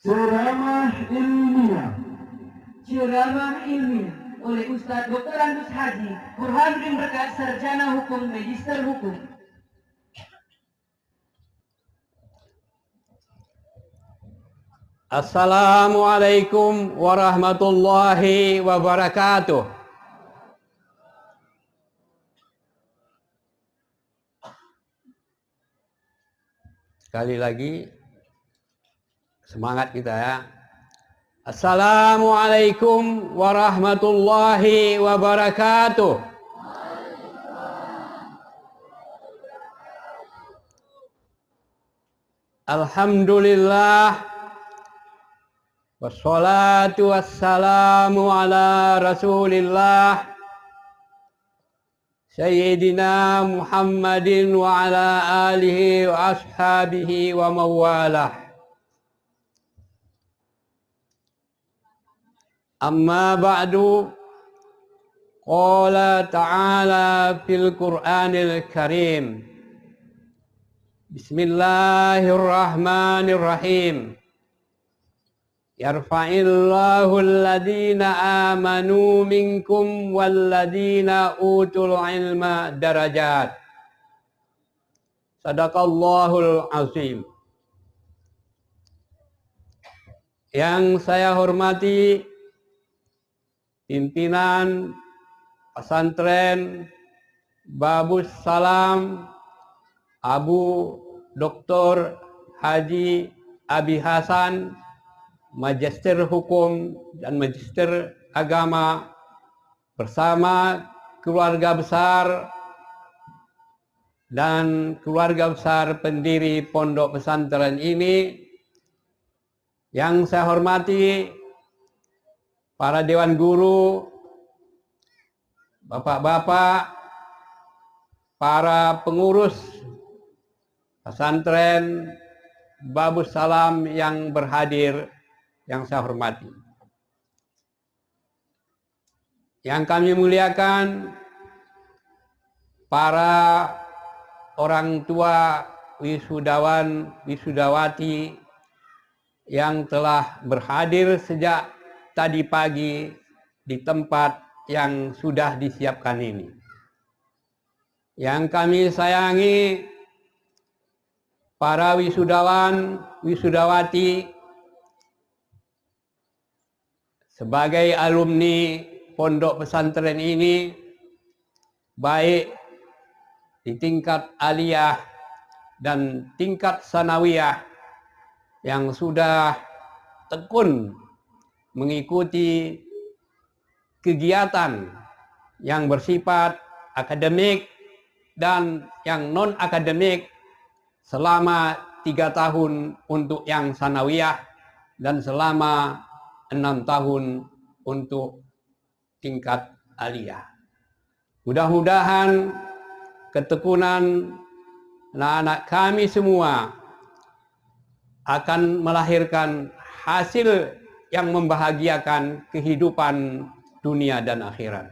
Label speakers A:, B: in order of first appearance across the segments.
A: Ceramah ilmiah.
B: Ceramah ilmiah oleh Ustadz Dr. Andus Haji Burhanuddin Berkat, Sarjana Hukum, Magister Hukum.
C: Assalamualaikum warahmatullahi wabarakatuh. Sekali lagi semangat kita ya. Assalamualaikum warahmatullahi wabarakatuh. Alhamdulillah. Wassalatu wassalamu ala Rasulillah Sayyidina Muhammadin wa ala alihi wa ashabihi wa mawalah. Amma ba'du, qala ta'ala fil Qur'anil Karim. Bismillahirrahmanirrahim. Yarfa'illahu alladhina amanu minkum walladhina utul ilma darajat. Sadaqallahul azim. Yang saya hormati pimpinan pesantren Babus Salam Abu Dr. Haji Abi Hasan, Magister Hukum dan Magister Agama, bersama keluarga besar dan keluarga besar pendiri pondok pesantren ini. Yang saya hormati para dewan guru, bapak-bapak, para pengurus pesantren Babus Salam yang berhadir, yang saya hormati. Yang kami muliakan para orang tua wisudawan, wisudawati yang telah berhadir sejak tadi pagi di tempat yang sudah disiapkan ini. Yang kami sayangi para wisudawan, wisudawati sebagai alumni pondok pesantren ini, baik di tingkat aliyah dan tingkat sanawiyah, yang sudah tekun mengikuti kegiatan yang bersifat akademik dan yang non-akademik selama 3 tahun untuk yang sanawiyah dan selama 6 tahun untuk tingkat aliyah. Mudah-mudahan ketekunan anak-anak kami semua akan melahirkan hasil yang membahagiakan kehidupan dunia dan akhirat.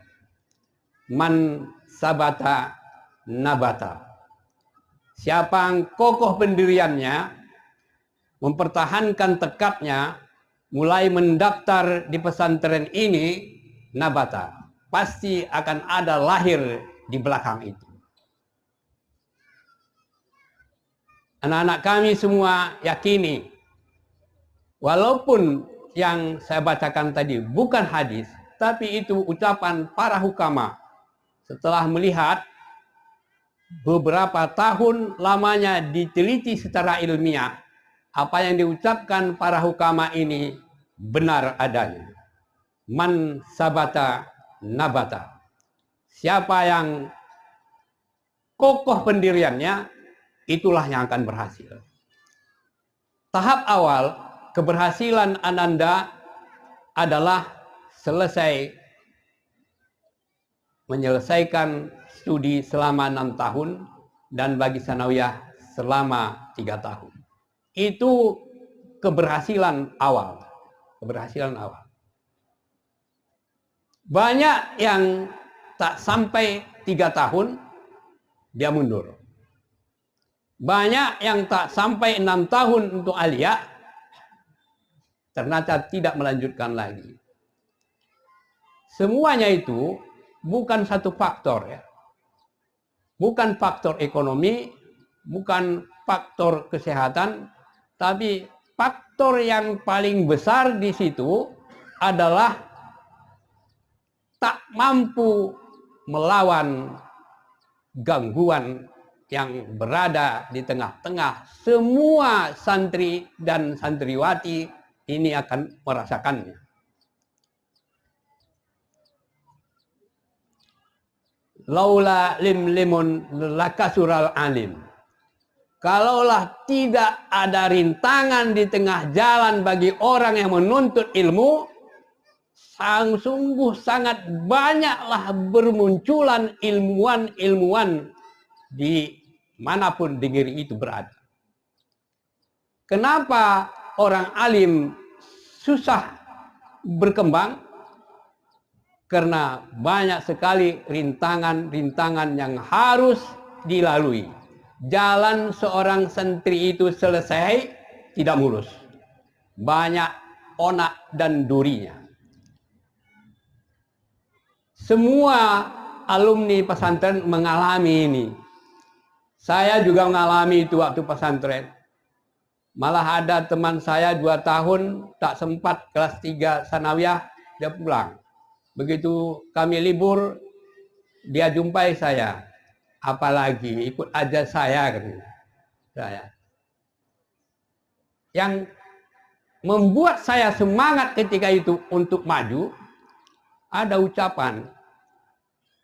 C: Man sabata nabata. Siapa yang kokoh pendiriannya, mempertahankan tekadnya, mulai mendaftar di pesantren ini, nabata, pasti akan ada lahir di belakang itu. Anak-anak kami semua yakini, walaupun yang saya bacakan tadi bukan hadis, tapi itu ucapan para hukama setelah melihat beberapa tahun lamanya diteliti secara ilmiah, apa yang diucapkan para hukama ini benar adanya. Man sabata nabata. Siapa yang kokoh pendiriannya, itulah yang akan berhasil. Tahap awal keberhasilan Ananda adalah menyelesaikan studi selama 6 tahun dan bagi sanawiyah selama 3 tahun. Itu keberhasilan awal. Keberhasilan awal. Banyak yang tak sampai 3 tahun, dia mundur. Banyak yang tak sampai 6 tahun untuk aliyah, ternyata tidak melanjutkan lagi. Semuanya itu bukan satu faktor ya. Bukan faktor ekonomi, bukan faktor kesehatan, tapi faktor yang paling besar di situ adalah tak mampu melawan gangguan yang berada di tengah-tengah. Semua santri dan santriwati ini akan merasakannya. Laula limlimun lakasural alim. Kalaulah tidak ada rintangan di tengah jalan bagi orang yang menuntut ilmu, sungguh sangat banyaklah bermunculan ilmuwan-ilmuwan di manapun negeri itu berada. Kenapa orang alim susah berkembang? Karena banyak sekali rintangan-rintangan yang harus dilalui. Jalan seorang santri itu selesai tidak mulus. Banyak onak dan durinya. Semua alumni pesantren mengalami ini. Saya juga mengalami itu waktu pesantren. Malah ada teman saya 2 tahun tak sempat kelas 3 sanawiyah, dia pulang. Begitu kami libur, dia jumpai saya. Apalagi ikut aja saya, katanya. Yang membuat saya semangat ketika itu untuk maju, ada ucapan.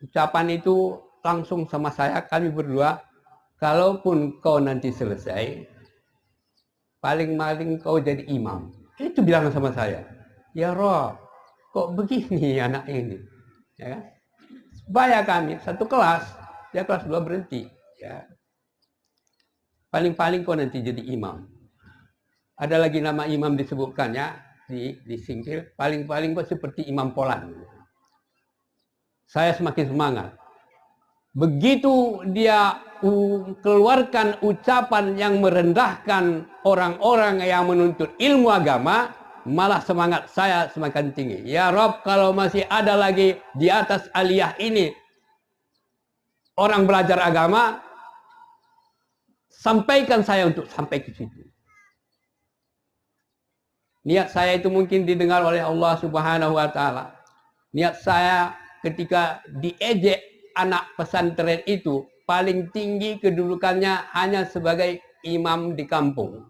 C: Ucapan itu langsung sama saya, kami berdua, kalaupun kau nanti selesai, paling-paling kau jadi imam. Itu bilang sama saya. Ya Rob, kok begini anak ini, ya kan? Supaya kami satu kelas, dia kelas 2 berhenti, ya. Paling-paling kau nanti jadi imam. Ada lagi nama imam disebutkannya di singkil, paling-paling kau seperti Imam Polan. Saya semakin semangat. Begitu dia keluarkan ucapan yang merendahkan orang-orang yang menuntut ilmu agama, malah semangat saya semakin tinggi. Ya Rob, kalau masih ada lagi di atas aliyah ini orang belajar agama, sampaikan saya untuk sampai ke situ. Niat saya itu mungkin didengar oleh Allah Subhanahu wa taala. Niat saya ketika diejek anak pesantren itu paling tinggi kedudukannya hanya sebagai imam di kampung.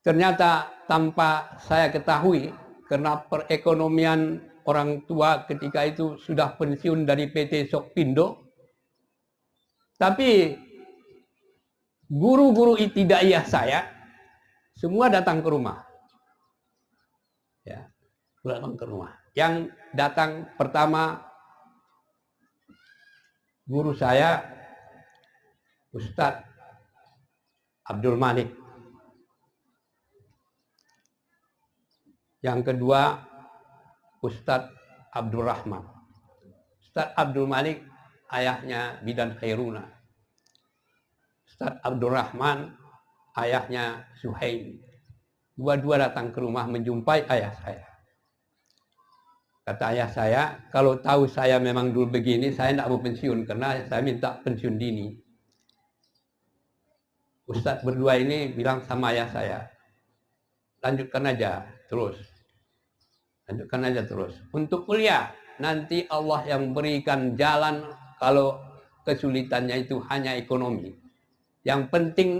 C: Ternyata tanpa saya ketahui, karena perekonomian orang tua ketika itu sudah pensiun dari PT Sokpindo, tapi guru-guru ibtidaiyah saya semua datang ke rumah. Ya, datang ke rumah. Yang datang pertama guru saya Ustadz Abdul Malik. Yang kedua, Ustadz Abdul Rahman. Ustadz Abdul Malik, ayahnya Bidan Khairuna. Ustadz Abdul Rahman, ayahnya Suhaim. Dua-dua datang ke rumah menjumpai ayah saya. Kata ayah saya, kalau tahu saya memang dulu begini, saya tidak mau pensiun, karena saya minta pensiun dini. Ustadz berdua ini bilang sama ayah saya, lanjutkan aja terus. Lanjutkan aja terus. Untuk kuliah, nanti Allah yang berikan jalan kalau kesulitannya itu hanya ekonomi. Yang penting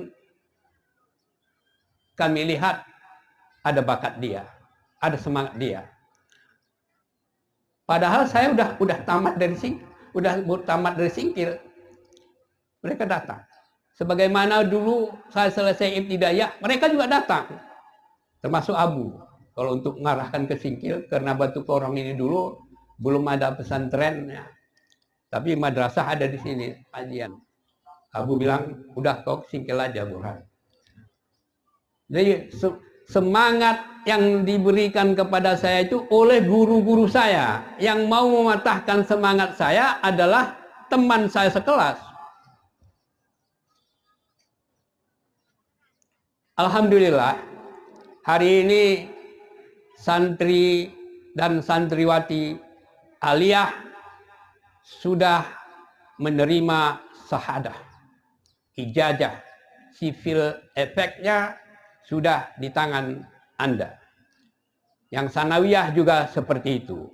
C: kami lihat ada bakat dia, ada semangat dia. Padahal saya udah tamat dari singkil. Mereka datang. Sebagaimana dulu saya selesai ibtidaiyah, mereka juga datang. Termasuk Abu. Kalau untuk mengarahkan ke singkil, karena Batu Korong ini dulu belum ada pesantrennya. Tapi madrasah ada di sini, kajian. Abu bilang, udah kau singkil aja, Burhan. Jadi semangat yang diberikan kepada saya itu oleh guru-guru saya. Yang mau mematahkan semangat saya adalah teman saya sekelas. Alhamdulillah, hari ini santri dan santriwati aliyah sudah menerima syahadah, ijazah, civil efeknya sudah di tangan Anda. Yang sanawiyah juga seperti itu.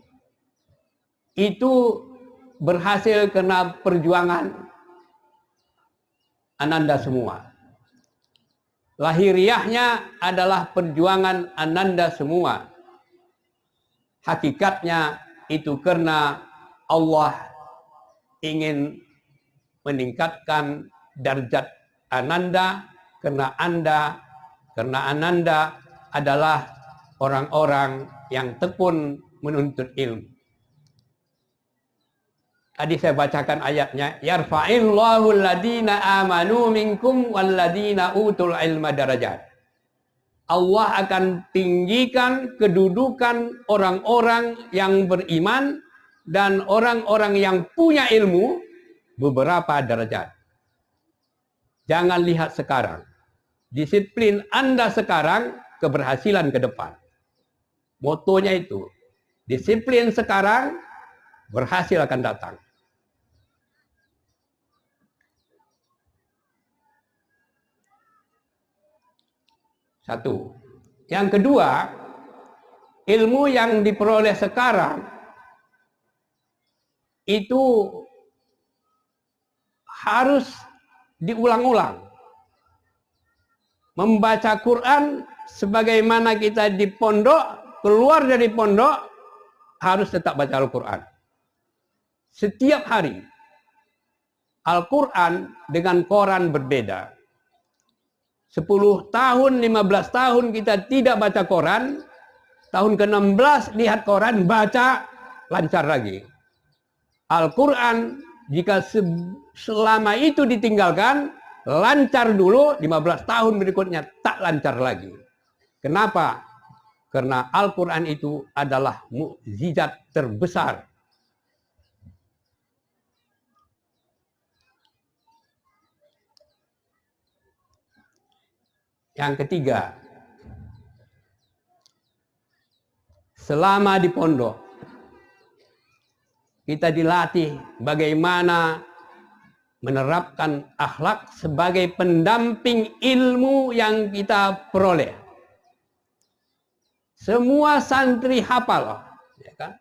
C: Itu berhasil karena perjuangan Ananda semua. Lahiriahnya adalah perjuangan Ananda semua. Hakikatnya itu karena Allah ingin meningkatkan derajat Ananda karena Ananda adalah orang-orang yang tekun menuntut ilmu. Tadi saya bacakan ayatnya, yarfa'illahu alladhina amanu minkum walladhina utul ilma darajat. Allah akan tinggikan kedudukan orang-orang yang beriman dan orang-orang yang punya ilmu beberapa derajat. Jangan lihat sekarang. Disiplin Anda sekarang, keberhasilan ke depan. Motonya itu, disiplin sekarang, berhasil akan datang. Satu. Yang kedua, ilmu yang diperoleh sekarang itu harus diulang-ulang. Membaca Quran sebagaimana kita di pondok, keluar dari pondok harus tetap baca Al-Quran. Setiap hari. Al-Quran dengan koran berbeda. 10 tahun, 15 tahun kita tidak baca koran. Tahun ke-16 lihat koran, baca, lancar lagi. Al-Quran jika selama itu ditinggalkan, lancar dulu, 15 tahun berikutnya tak lancar lagi. Kenapa? Karena Al-Quran itu adalah mukjizat terbesar. Yang ketiga, selama di pondok, kita dilatih bagaimana menerapkan akhlak sebagai pendamping ilmu yang kita peroleh. Semua santri hafal, ya kan?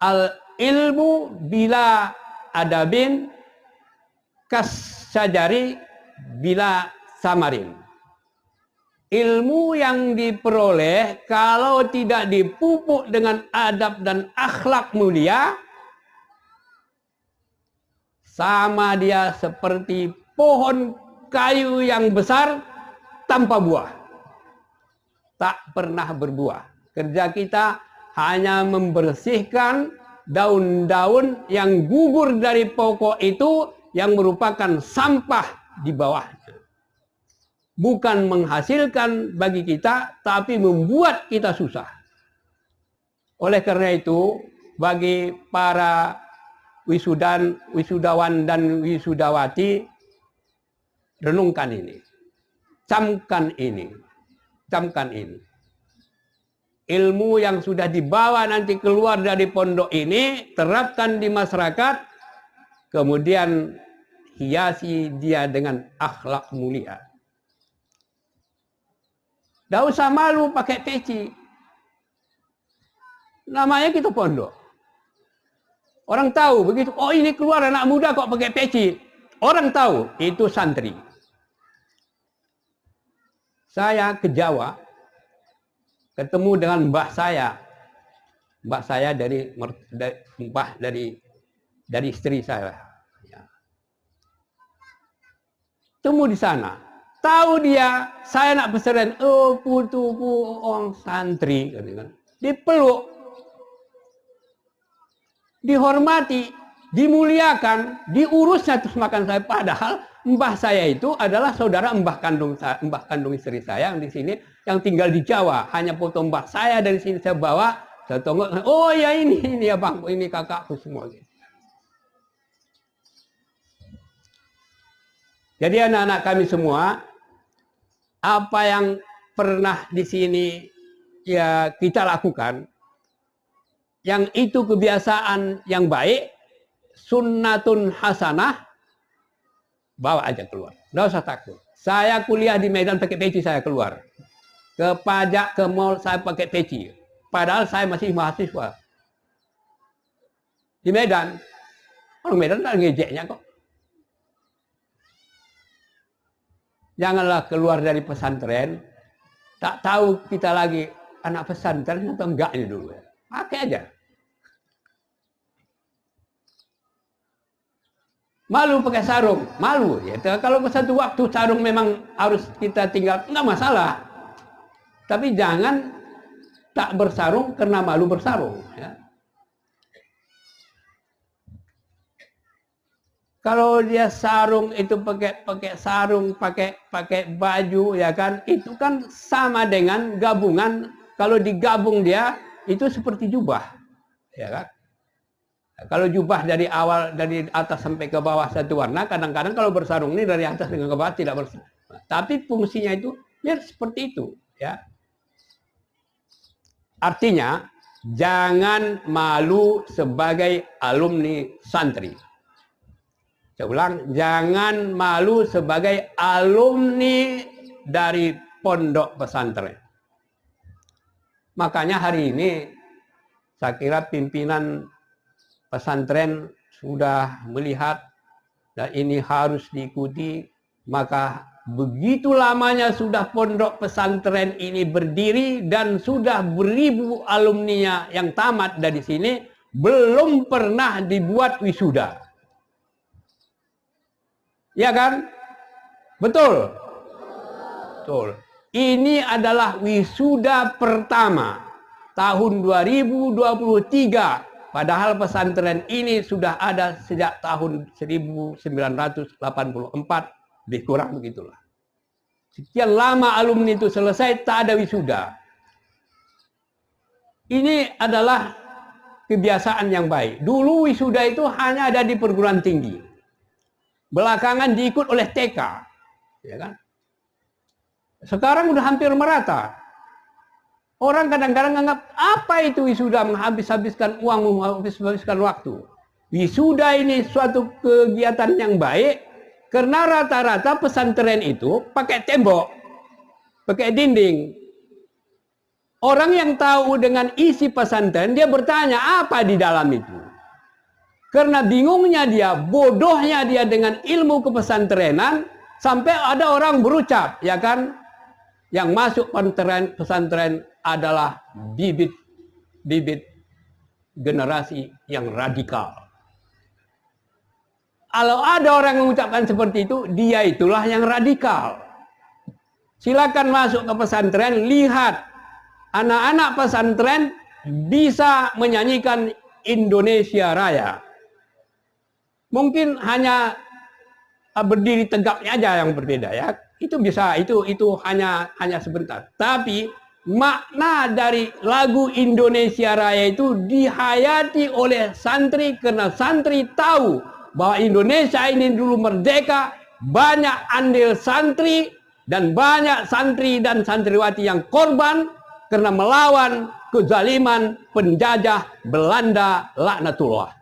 C: Al ilmu bila adabin kasyajari bila samarin. Ilmu yang diperoleh kalau tidak dipupuk dengan adab dan akhlak mulia, sama dia seperti pohon kayu yang besar tanpa buah. Tak pernah berbuah. Kerja kita hanya membersihkan daun-daun yang gugur dari pokok itu yang merupakan sampah di bawahnya. Bukan menghasilkan bagi kita, tapi membuat kita susah. Oleh karena itu, bagi para wisudawan dan wisudawati, renungkan ini. Camkan ini. Camkan ini. Ilmu yang sudah dibawa nanti keluar dari pondok ini, terapkan di masyarakat, kemudian hiasi dia dengan akhlak mulia. Tidak usah malu pakai peci. Namanya kita pondok. Orang tahu begitu, oh ini keluar anak muda kok pakai peci. Orang tahu, itu santri. Saya ke Jawa, ketemu dengan mbah saya. Mbah saya dari istri saya. Ya. Temu di sana. Tahu dia, saya nak peseren, oh putuku orang santri. Dipeluk. Dihormati, dimuliakan, diurusnya terus makan saya. Padahal mbah saya itu adalah saudara mbah kandung istri saya yang di sini, yang tinggal di Jawa. Hanya foto mbah saya dari sini saya bawa, saya tonggok, oh ya ini ya bang, ini kakakku semua. Jadi anak-anak kami semua, apa yang pernah di sini ya kita lakukan, yang itu kebiasaan yang baik, sunnatun hasanah, bawa aja keluar. Nggak usah takut. Saya kuliah di Medan pakai peci, saya keluar. Ke pajak, ke mall, saya pakai peci. Padahal saya masih mahasiswa. Di Medan, orang Medan tak ngejeknya kok. Janganlah keluar dari pesantren, tak tahu kita lagi anak pesantren atau enggak ini dulu. Pakai aja. Malu pakai sarung, malu. Ya, kalau satu waktu sarung memang harus kita tinggal, enggak masalah. Tapi jangan tak bersarung karena malu bersarung. Ya. Kalau dia sarung itu pakai sarung, pakai baju, ya kan, itu kan sama dengan gabungan. Kalau digabung dia itu seperti jubah, ya kan. Kalau jubah dari awal dari atas sampai ke bawah satu warna, kadang-kadang kalau bersarung ini dari atas dengan ke bawah tidak bersarung. Tapi fungsinya itu ya seperti itu, ya. Artinya jangan malu sebagai alumni santri. Saya ulang, jangan malu sebagai alumni dari pondok pesantren. Makanya hari ini saya kira pimpinan pesantren sudah melihat dan ini harus diikuti. Maka begitu lamanya sudah pondok pesantren ini berdiri dan sudah beribu alumninya yang tamat dari sini, belum pernah dibuat wisuda. Ya kan? Betul? Betul. Ini adalah wisuda pertama tahun 2023. Padahal pesantren ini sudah ada sejak tahun 1984. Lebih kurang begitulah. Sekian lama alumni itu selesai, tak ada wisuda. Ini adalah kebiasaan yang baik. Dulu wisuda itu hanya ada di perguruan tinggi. Belakangan diikut oleh TK, ya kan? Sekarang udah hampir merata. Orang kadang-kadang anggap apa itu wisuda, menghabis-habiskan uang, menghabis-habiskan waktu. Wisuda ini suatu kegiatan yang baik karena rata-rata pesantren itu pakai tembok, pakai dinding. Orang yang tahu dengan isi pesantren dia bertanya apa di dalam itu. Karena bingungnya dia, bodohnya dia dengan ilmu kepesantrenan, sampai ada orang berucap, ya kan, yang masuk pesantren adalah bibit generasi yang radikal. Kalau ada orang yang mengucapkan seperti itu, dia itulah yang radikal. Silakan masuk ke pesantren, lihat anak-anak pesantren bisa menyanyikan Indonesia Raya. Mungkin hanya berdiri tegaknya aja yang berbeda, ya. Itu bisa, itu hanya sebentar. Tapi makna dari lagu Indonesia Raya itu dihayati oleh santri karena santri tahu bahwa Indonesia ini dulu merdeka, banyak andil santri dan banyak santri dan santriwati yang korban karena melawan kezaliman penjajah Belanda laknatullah.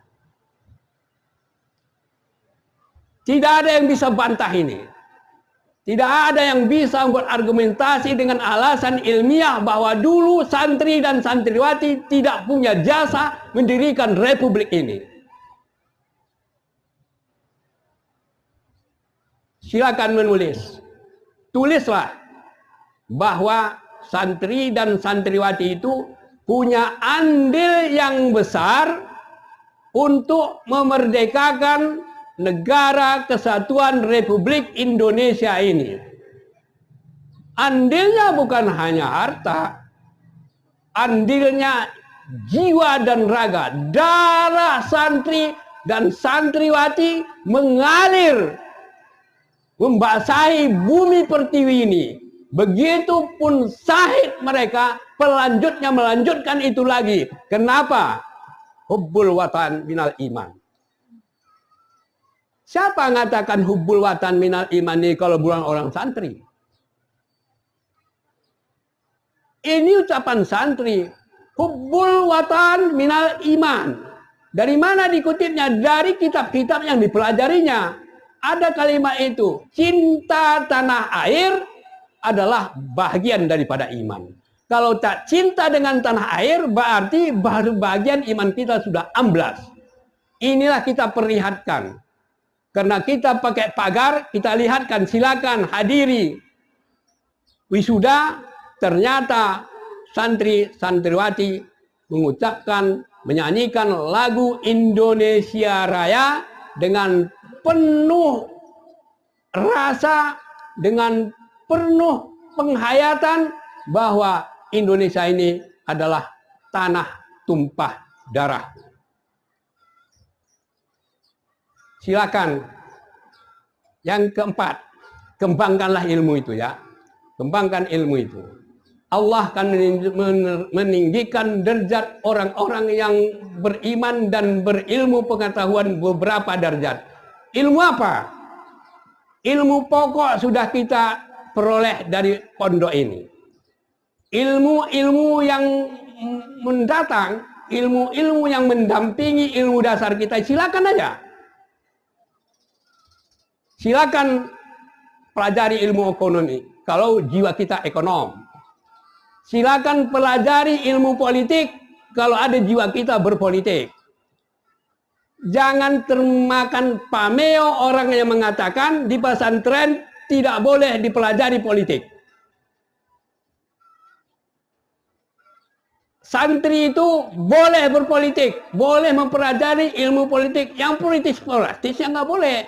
C: Tidak ada yang bisa bantah ini. Tidak ada yang bisa membuat argumentasi dengan alasan ilmiah bahwa dulu santri dan santriwati tidak punya jasa mendirikan republik ini. Silakan menulis. Tulislah bahwa santri dan santriwati itu punya andil yang besar untuk memerdekakan negara kesatuan Republik Indonesia ini. Andilnya bukan hanya harta, andilnya jiwa dan raga. Darah santri dan santriwati mengalir, membasahi bumi pertiwi ini. Begitupun syahid mereka, pelanjutnya melanjutkan itu lagi. Kenapa? Hubbul watan minal iman. Siapa mengatakan hubbul watan minal iman ini kalau bukan orang santri? Ini ucapan santri. Hubbul watan minal iman. Dari mana dikutipnya? Dari kitab-kitab yang dipelajarinya. Ada kalimat itu. Cinta tanah air adalah bagian daripada iman. Kalau tak cinta dengan tanah air, berarti baru bagian iman kita sudah amblas. Inilah kita perlihatkan. Karena kita pakai pagar, kita lihatkan, silakan hadiri wisuda. Ternyata santri-santriwati mengucapkan, menyanyikan lagu Indonesia Raya dengan penuh rasa, dengan penuh penghayatan bahwa Indonesia ini adalah tanah tumpah darah. Silakan. Yang keempat, kembangkanlah ilmu itu ya. Kembangkan ilmu itu. Allah akan meninggikan derajat orang-orang yang beriman dan berilmu pengetahuan beberapa derajat. Ilmu apa? Ilmu pokok sudah kita peroleh dari pondok ini. Ilmu-ilmu yang mendatang, ilmu-ilmu yang mendampingi ilmu dasar kita, silakan aja. Silakan pelajari ilmu ekonomi kalau jiwa kita ekonom. Silakan pelajari ilmu politik kalau ada jiwa kita berpolitik. Jangan termakan pameo orang yang mengatakan di pesantren tidak boleh dipelajari politik. Santri itu boleh berpolitik, boleh mempelajari ilmu politik. Yang politis yang nggak boleh.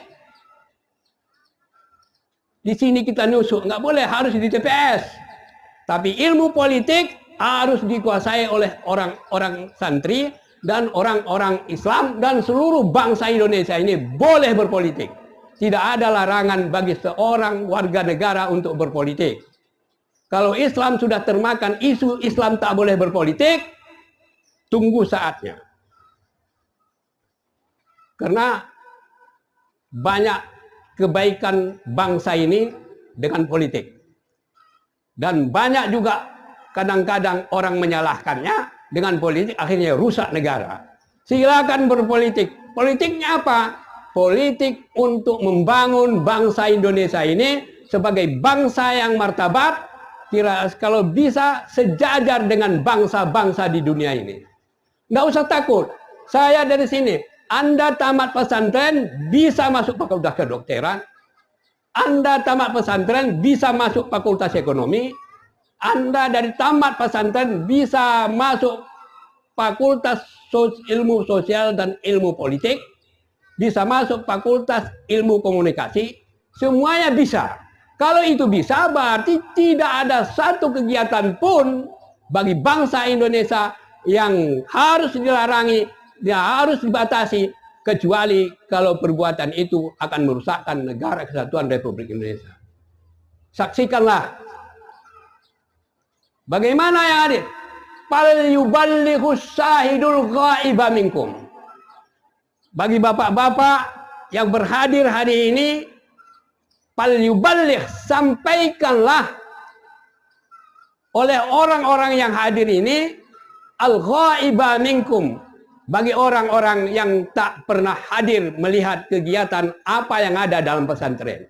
C: Di sini kita nusuk, nggak boleh, harus di TPS. Tapi ilmu politik harus dikuasai oleh orang-orang santri dan orang-orang Islam dan seluruh bangsa Indonesia ini boleh berpolitik. Tidak ada larangan bagi seorang warga negara untuk berpolitik. Kalau Islam sudah termakan isu Islam tak boleh berpolitik, tunggu saatnya. Karena banyak kebaikan bangsa ini dengan politik. Dan banyak juga kadang-kadang orang menyalahkannya dengan politik, akhirnya rusak negara. Silakan berpolitik. Politiknya apa? Politik untuk membangun bangsa Indonesia ini sebagai bangsa yang martabat, kalau bisa sejajar dengan bangsa-bangsa di dunia ini. Nggak usah takut. Saya dari sini. Anda tamat pesantren bisa masuk fakultas kedokteran. Anda tamat pesantren bisa masuk fakultas ekonomi. Anda dari tamat pesantren bisa masuk fakultas ilmu sosial dan ilmu politik. Bisa masuk fakultas ilmu komunikasi. Semuanya bisa. Kalau itu bisa, berarti tidak ada satu kegiatan pun bagi bangsa Indonesia yang harus dilarangi, yang harus dibatasi, kecuali kalau perbuatan itu akan merusakkan negara kesatuan Republik Indonesia. Saksikanlah. Bagaimana yang hadir? Fal yuballighus syahidul ghaiba minkum. Bagi bapak-bapak yang berhadir hari ini, fal yuballigh, sampaikanlah oleh orang-orang yang hadir ini al-ghaiba minkum. Bagi orang-orang yang tak pernah hadir melihat kegiatan apa yang ada dalam pesantren.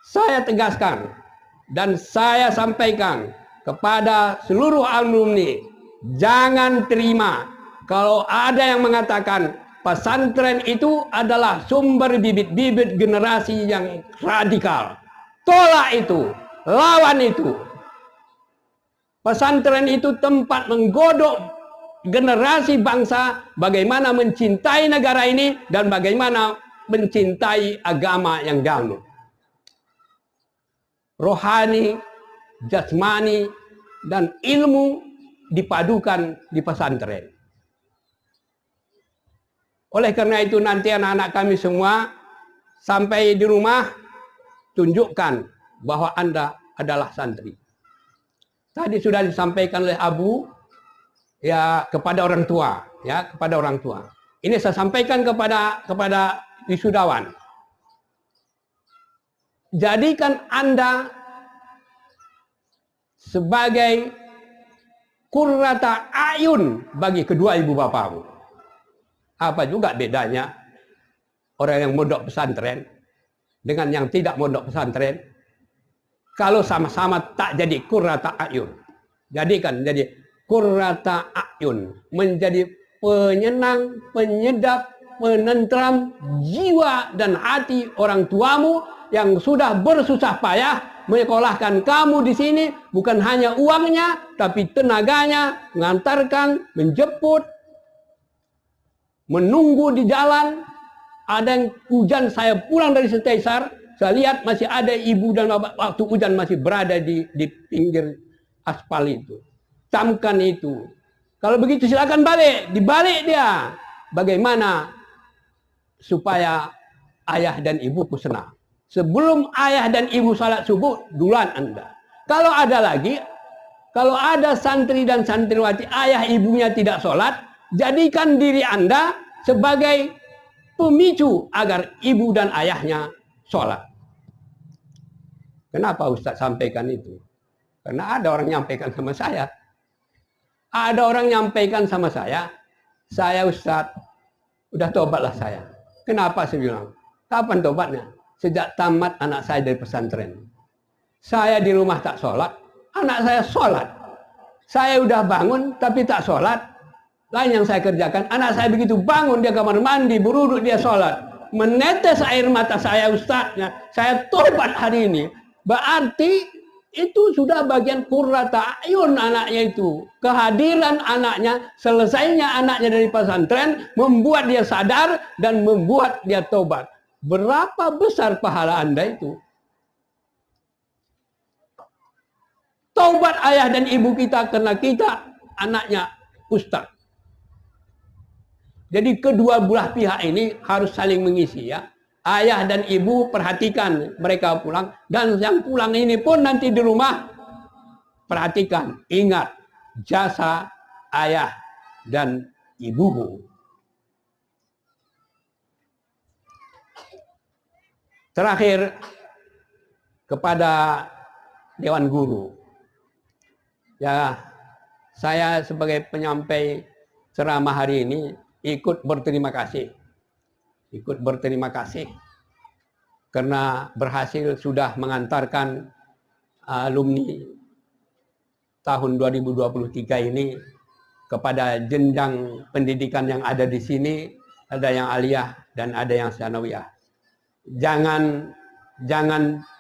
C: Saya tegaskan dan saya sampaikan kepada seluruh alumni, jangan terima kalau ada yang mengatakan pesantren itu adalah sumber bibit-bibit generasi yang radikal. Tolak itu, lawan itu. Pesantren itu tempat menggodok generasi bangsa bagaimana mencintai negara ini dan bagaimana mencintai agama yang damai. Rohani, jasmani, dan ilmu dipadukan di pesantren. Oleh karena itu nanti anak-anak kami semua sampai di rumah tunjukkan bahwa Anda adalah santri. Tadi sudah disampaikan oleh Abu ya kepada orang tua, ya kepada orang tua. Ini saya sampaikan kepada wisudawan. Jadikan Anda sebagai qurrata ayun bagi kedua ibu bapamu. Apa juga bedanya orang yang mondok pesantren dengan yang tidak mondok pesantren? Kalau sama-sama tak jadi qurrata ayun. Jadikan jadi qurrata ayun, menjadi penyenang, penyedap, penentram jiwa dan hati orang tuamu yang sudah bersusah payah menyekolahkan kamu di sini, bukan hanya uangnya, tapi tenaganya, mengantarkan, menjemput, menunggu di jalan. Ada yang hujan, saya pulang dari Setaisar, saya lihat masih ada ibu dan bapak waktu hujan masih berada di pinggir aspal itu. Camkan itu. Kalau begitu silakan balik, dibalik dia. Bagaimana supaya ayah dan ibuku senang? Sebelum ayah dan ibu salat subuh, duluan Anda. Kalau ada santri dan santriwati ayah ibunya tidak sholat, jadikan diri Anda sebagai pemicu agar ibu dan ayahnya sholat. Kenapa Ustaz sampaikan itu? Karena ada orang nyampaikan sama saya. Ada orang nyampaikan sama saya Ustaz, udah tobatlah saya. Kenapa saya bilang? Kapan tobatnya? Sejak tamat anak saya dari pesantren. Saya di rumah tak sholat, anak saya sholat. Saya udah bangun tapi tak sholat. Lain yang saya kerjakan, anak saya begitu bangun dia kamar mandi, beruduk dia sholat. Menetes air mata saya Ustaznya, saya tobat hari ini. Berarti itu sudah bagian qurrata ayun anaknya itu. Kehadiran anaknya, selesainya anaknya dari pesantren, membuat dia sadar dan membuat dia tobat. Berapa besar pahala Anda itu? Taubat ayah dan ibu kita karena kita anaknya ustaz. Jadi kedua belah pihak ini harus saling mengisi ya. Ayah dan ibu perhatikan mereka pulang. Dan yang pulang ini pun nanti di rumah perhatikan. Ingat jasa ayah dan ibumu. Terakhir, kepada Dewan Guru. Ya, saya sebagai penyampai ceramah hari ini ikut berterima kasih. Ikut berterima kasih karena berhasil sudah mengantarkan alumni tahun 2023 ini kepada jenjang pendidikan yang ada di sini. Ada yang aliyah dan ada yang sanawiyah. Jangan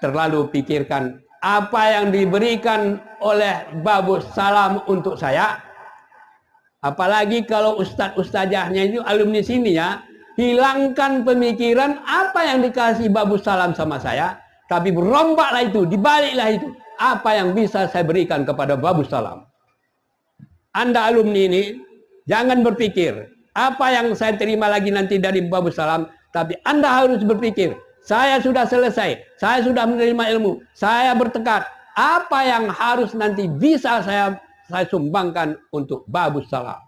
C: terlalu pikirkan apa yang diberikan oleh Babus Salam untuk saya. Apalagi kalau ustadz-ustadzahnya itu alumni sini ya. Hilangkan pemikiran apa yang dikasih Babus Salam sama saya. Tapi berombaklah itu, dibaliklah itu. Apa yang bisa saya berikan kepada Babus Salam. Anda alumni ini, jangan berpikir apa yang saya terima lagi nanti dari Babus Salam. Tapi Anda harus berpikir, saya sudah selesai, saya sudah menerima ilmu, saya bertekad, apa yang harus nanti bisa saya sumbangkan untuk Babus Salam.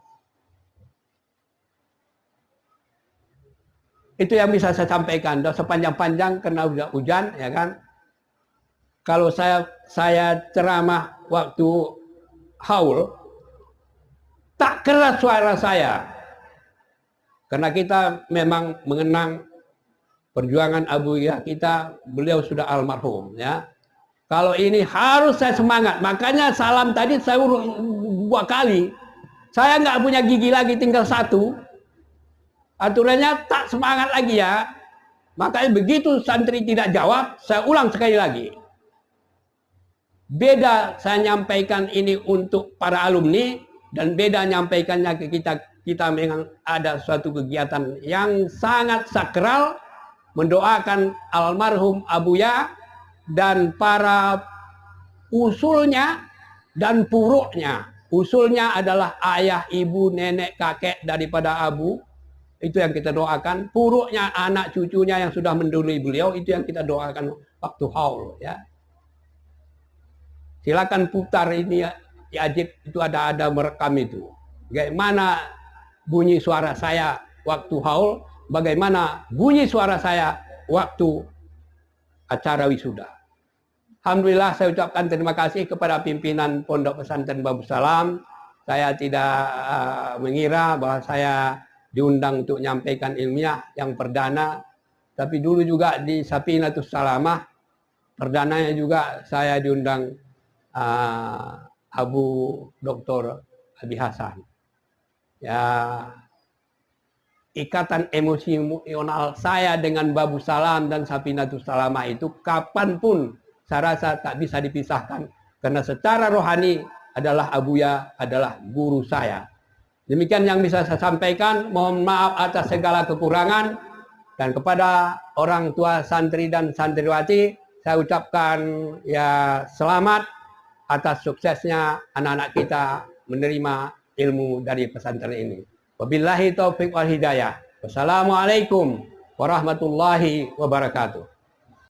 C: Itu yang bisa saya sampaikan. Sepanjang-panjang karena udah hujan, ya kan. Kalau saya ceramah waktu haul, tak keras suara saya. Karena kita memang mengenang perjuangan Abu Yahya kita, beliau sudah almarhum ya. Kalau ini harus saya semangat. Makanya salam tadi saya urus 2 kali. Saya nggak punya gigi lagi, tinggal 1. Aturannya tak semangat lagi ya. Makanya begitu santri tidak jawab, saya ulang sekali lagi. Beda saya nyampaikan ini untuk para alumni dan beda nyampaikannya ke kita. Kita memang ada suatu kegiatan yang sangat sakral mendoakan almarhum Abu Yahya dan para usulnya dan puruknya. Usulnya adalah ayah, ibu, nenek, kakek daripada Abu. Itu yang kita doakan. Puruknya anak cucunya yang sudah mendahului beliau, itu yang kita doakan waktu haul ya. Silakan putar ini ya, di Ajib itu ada merekam itu. Bagaimana bunyi suara saya waktu haul bagaimana bunyi suara saya waktu acara wisuda. Alhamdulillah saya ucapkan terima kasih kepada pimpinan Pondok Pesantren Babus Salam. Saya tidak mengira bahwa saya diundang untuk menyampaikan ilmiah yang perdana. Tapi dulu juga di Safinatus Salamah, perdananya juga saya diundang Abu Dr. Abi Hasan. Ya, ikatan emosional saya dengan Babus Salam dan Safinatus Salamah itu kapanpun saya rasa tak bisa dipisahkan. Karena secara rohani adalah Abuya, adalah guru saya. Demikian yang bisa saya sampaikan. Mohon maaf atas segala kekurangan. Dan kepada orang tua santri dan santriwati, saya ucapkan ya selamat atas suksesnya anak-anak kita menerima ilmu dari pesantren ini. Wabillahi taufiq wal hidayah. Wassalamualaikum warahmatullahi wabarakatuh.